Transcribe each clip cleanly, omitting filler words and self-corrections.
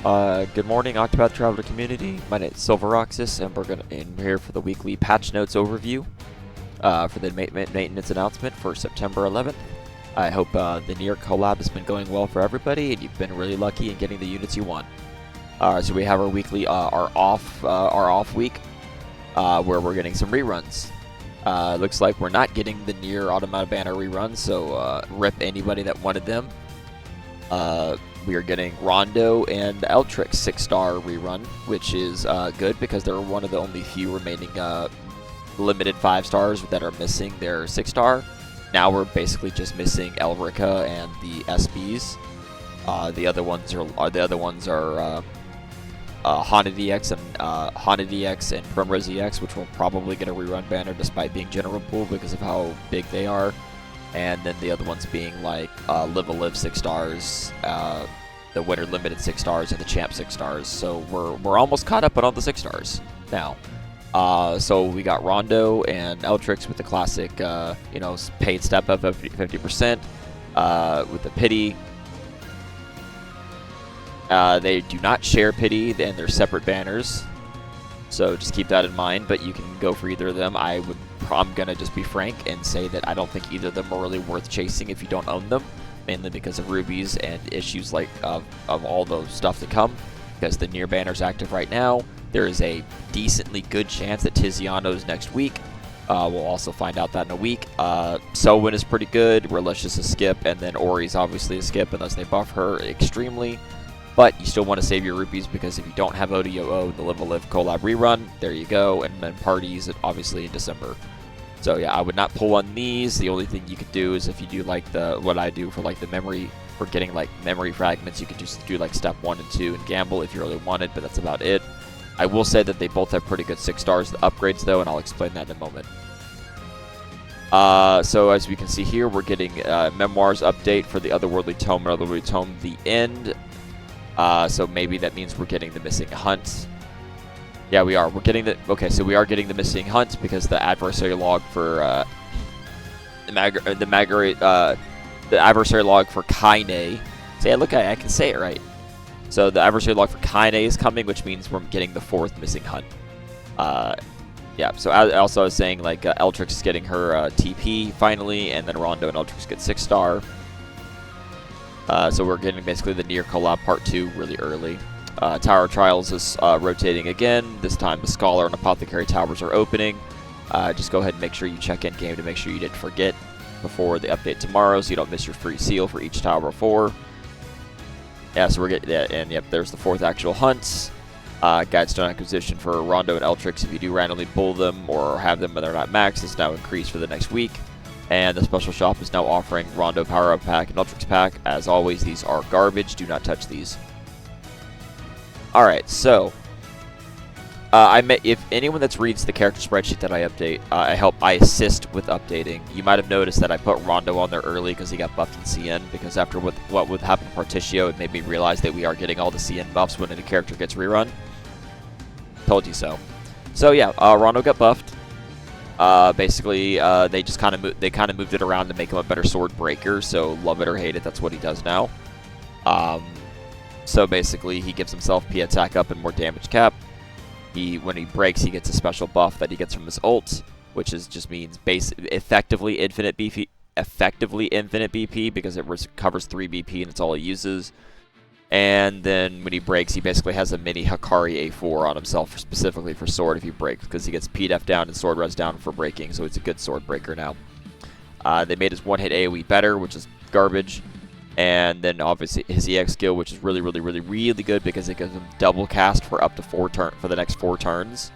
Good morning, Octopath Traveler community. My name is Silveroxis, and we're here for the weekly patch notes overview for the maintenance announcement for September 11th. I hope the NieR collab has been going well for everybody, and you've been really lucky in getting the units you want. So we have our weekly, our off week, where we're getting some reruns. Looks like we're not getting the NieR Automata Banner reruns, so rip anybody that wanted them. We are getting Rondo and Eltrix 6-star rerun, which is good because they're one of the only few remaining limited 5-stars that are missing their 6-star. Now we're basically just missing Elrica and the SBs. The other ones are Haunted EX and Primrose EX, which will probably get a rerun banner despite being general pool because of how big they are. And then the other ones being like Live a Live 6-stars, the Winter Limited 6-stars, and the Champ 6-stars. So we're almost caught up on all the 6-stars now. So we got Rondo and Eltrix with the classic, paid step up of 50%. With the Pity, they do not share Pity, and they're separate banners. So just keep that in mind. But you can go for either of them. I'm gonna just be frank and say that I don't think either of them are really worth chasing if you don't own them, mainly because of rubies and issues like of all those stuff to come. Because the NieR banner is active right now, there is a decently good chance that Tiziano's next week. We'll also find out that in a week. Selwyn is pretty good. Relicious a skip, and then Ori's obviously a skip unless they buff her extremely. But you still want to save your rupees because if you don't have ODOO, the Live a Live collab rerun, there you go, and then parties obviously in December. So yeah, I would not pull on these. The only thing you could do is if you do like what I do for like the memory, for getting like memory fragments, you could just do like step 1 and 2 and gamble if you really wanted, but that's about it. I will say that they both have pretty good 6-stars upgrades though, and I'll explain that in a moment. So as we can see here, we're getting Memoirs update for the Otherworldly Tome and Otherworldly Tome The End. So maybe that means we're getting the missing hunt. Yeah, we are. So we are getting the missing hunt because the adversary log for the adversary log for Kaine. See, look, I can say it right. So the adversary log for Kaine is coming, which means we're getting the 4th missing hunt. Yeah. So I was saying like Eltrix is getting her TP finally, and then Rondo and Eltrix get 6-star. So we're getting basically the NieR collab part 2 really early. Tower Trials is rotating again. This time the Scholar and Apothecary Towers are opening. Just go ahead and make sure you check in game to make sure you didn't forget before the update tomorrow so you don't miss your free seal for each Tower 4. Yeah, so we're getting that, and yep, there's the 4th actual hunt. Guidestone acquisition for Rondo and Eltrix. If you do randomly pull them or have them when they're not maxed, it's now increased for the next week. And the special shop is now offering Rondo Power Up Pack and Eltrix Pack. As always, these are garbage. Do not touch these. Alright, so if anyone that reads the character spreadsheet that I update, I assist with updating. You might have noticed that I put Rondo on there early because he got buffed in CN, because after what would happen to Partitio, it made me realize that we are getting all the CN buffs when a character gets rerun. Told you so. So yeah, Rondo got buffed. Basically, they just kind of moved it around to make him a better sword breaker. So love it or hate it, that's what he does now. So basically, he gives himself P attack up and more damage cap. When he breaks, he gets a special buff that he gets from his ult, which just means effectively infinite BP because it covers 3 BP and it's all he uses. And then when he breaks, he basically has a mini Hakari A4 on himself specifically for sword if he breaks, because he gets PDEF down and sword res down for breaking, so it's a good sword breaker now. They made his one-hit AoE better, which is garbage. And then obviously his EX skill, which is really good because it gives him double cast for up to for the next 4 turns.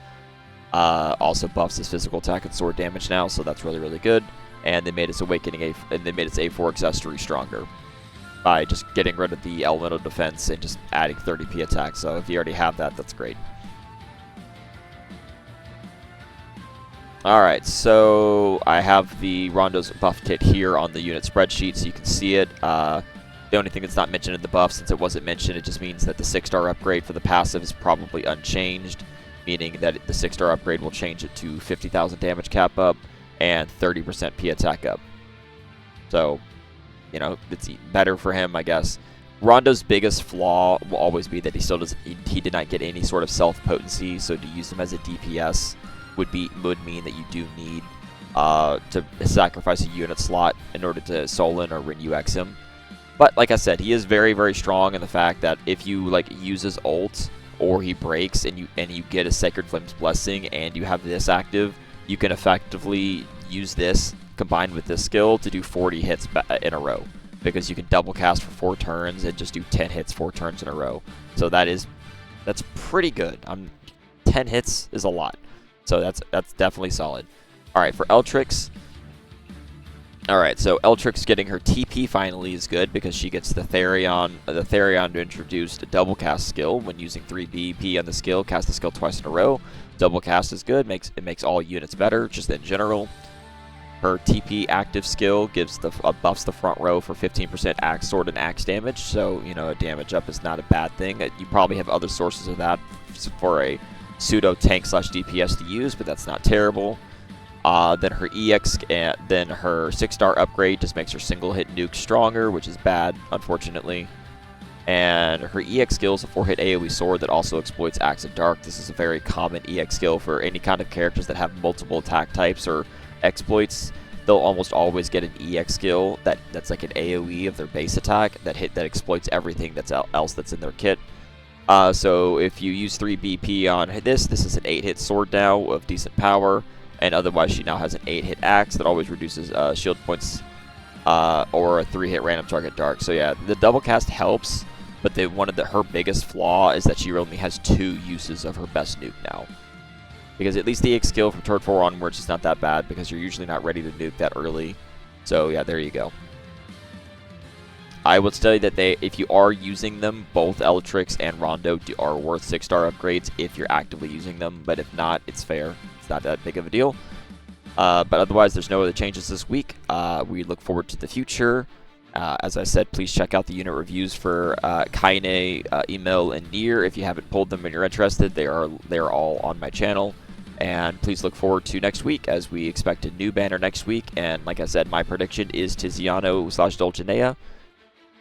Also buffs his physical attack and sword damage now, so that's really good. And they made his A4 accessory stronger by just getting rid of the elemental defense and just adding 30 P attack. So if you already have that, that's great. Alright, so I have the Rondo's buff kit here on the unit spreadsheet so you can see it. The only thing that's not mentioned in the buff, since it wasn't mentioned, it just means that the 6-star upgrade for the passive is probably unchanged, meaning that the 6-star upgrade will change it to 50,000 damage cap up and 30% P attack up. So, it's better for him, I guess. Rondo's biggest flaw will always be that he still doesn't. He did not get any sort of self potency, so to use him as a DPS would mean that you do need to sacrifice a unit slot in order to Solon or Renew X him. But like I said, he is very, very strong in the fact that if you like use his ult or he breaks and you get a Sacred Flames Blessing and you have this active, you can effectively use this combined with this skill to do 40 hits in a row, because you can double cast for 4 turns and just do 10 hits 4 turns in a row. So that's pretty good. 10 hits is a lot, so that's definitely solid. All right, for Eltrix. All right, so Eltrix getting her TP finally is good because she gets the Therion to introduce a double cast skill when using 3 BP on the skill. Cast the skill twice in a row. Double cast is good. It makes all units better, just in general. Her TP active skill gives buffs the front row for 15% axe, sword, and axe damage. So a damage up is not a bad thing. You probably have other sources of that for a pseudo tank / DPS to use, but that's not terrible. Then her EX, then her 6-star upgrade just makes her single hit nuke stronger, which is bad, unfortunately. And her EX skill is a 4-hit AoE sword that also exploits Axe of Dark. This is a very common EX skill for any kind of characters that have multiple attack types or exploits. They'll almost always get an EX skill that's like an AoE of their base attack that exploits everything else that's in their kit. So if you use 3 BP on this is an 8-hit sword now of decent power. And otherwise, she now has an 8-hit axe that always reduces shield points, or a 3-hit random target dark. So yeah, the double cast helps, but her biggest flaw is that she only has 2 uses of her best nuke now. Because at least the EX skill from turn 4 onwards is not that bad, because you're usually not ready to nuke that early. So yeah, there you go. I would tell you that if you are using them, both Eltrix and Rondo are worth 6-star upgrades if you're actively using them. But if not, it's fair. It's not that big of a deal. But otherwise, there's no other changes this week. We look forward to the future. As I said, please check out the unit reviews for Kaine, Email, and NieR. If you haven't pulled them and you're interested, they are all on my channel. And please look forward to next week, as we expect a new banner next week. And like I said, my prediction is Tiziano / Dulcinea.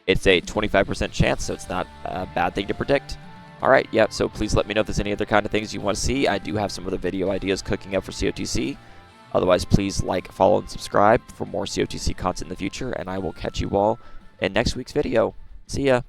It's a 25% chance, so it's not a bad thing to predict. Alright, yeah, so please let me know if there's any other kind of things you want to see. I do have some other video ideas cooking up for COTC. Otherwise, please like, follow, and subscribe for more COTC content in the future, and I will catch you all in next week's video. See ya!